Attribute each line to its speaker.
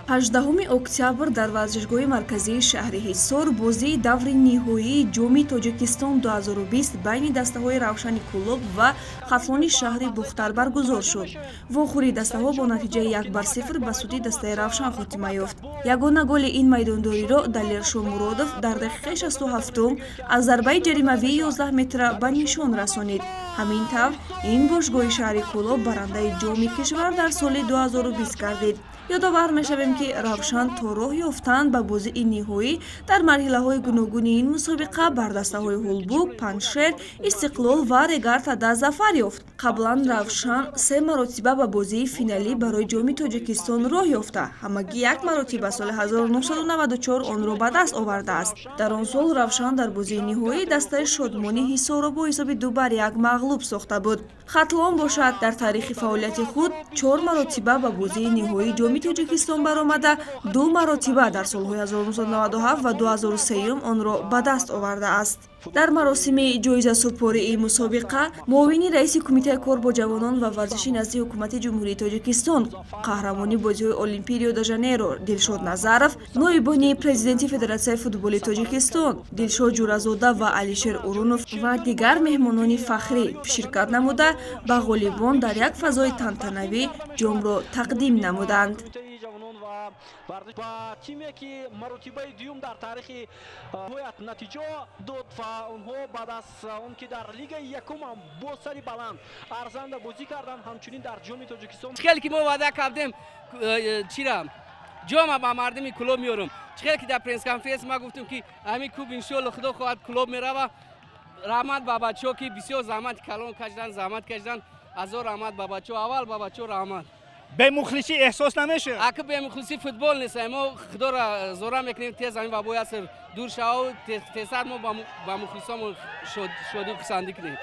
Speaker 1: 18 октябр дар варзишгоҳи марказии шаҳри Ҳисор бозии даври ниҳоии ҷоми Тоҷикистон 2020 байни дастаҳои Равшани Кӯлоб ва Хатлони шаҳри Бухтар баргузор шуд. Вохӯрии дастаҳо бо натиҷаи 1-0 ба суди дастаи Равшан хотима ёфт. Ягона голи ин майдондориро Далершон Муродов дар дақиқаи 67 аз зарбаи ҷаримавии 11 метра ба нишон расонид. Ҳамин тавр ин бошгоҳи шаҳри Кӯлоб барандаи ҷоми кишвар дар соли 2020 гардид. ёдовар мешавем ки Равшан то роҳ ёфтан ба бозии ниҳоӣ дар марҳилаҳои гуногуни ин мусобиқа бар дастаҳои Ҳулбук, Паншер, Истиқлол ва Регартада зафар ёфт. Қаблан Равшан 3 маротиба ба бозии финалӣ барои ҷоми Тоҷикистон роҳ ёфта, ҳамагӣ 1 маротиба соли 1994 онро ба даст овардааст. Дар он сол Равшан дар бозии ниҳоӣ дастаи Шодмони Ҳисорро бо ҳисоби 2-1 мағлуб сохта буд. Хатлон бошад, дар таърихи фаъолияти худ 4 маротиба ба бозии ниҳоии ҷоми Тоҷикистон баромада, 2 маротиба дар солҳои 1997 ва 2003 онро ба даст овардааст. Дар маросими ҷоизасупории мусобиқа муовини раиси Кумитаи кор бо ҷавонон ва варзиши назди ҳукумати ҷумҳурии Тоҷикистон, қаҳрамони бозиҳои Олимпии Рио-де-Жанейро Дилшод Назаров, ноибони президенти Федератсияи футболи Тоҷикистон Дилшод Ҷуразода ва Алишер Урунов ва дигар меҳмонони фахрӣ ширкат намуда ба ғолибон дар як фазои тантанавӣ ҷомро тақдим намуданд.
Speaker 2: ба тиме ки маротибаи дуюм дар таърихи натиҷа дод ва онҳо баъд аз он ки дар лигаи якум ҳам бо сари баланд арзанда бозӣ карданд, ҳамчунин дар ҷоми Тоҷикистон
Speaker 3: чихел ки мо ваъда кардем чира ҷома ба мардуми Кӯлоб меорем. Чихел ки дар пресс-конференс ма гуфтем ки ҳамин клуб иншоалло худо хоҳад Кӯлоб мерава. раҳмат ба бачаҳо ки бисёр заҳмати калон кашидан, заҳмат кашидан. ҳазор раҳмат ба бачаҳо, аввал ба бачаҳо раҳмат.
Speaker 4: бемухлисӣ эҳсос намешавад?
Speaker 3: Ака бемухлисӣ футбол нестем. Мо худоро зора мекунем тез ҳамин ба боясер дур шаву тезтар мо ба мухлисонмон шодӣ хусандӣ кунем.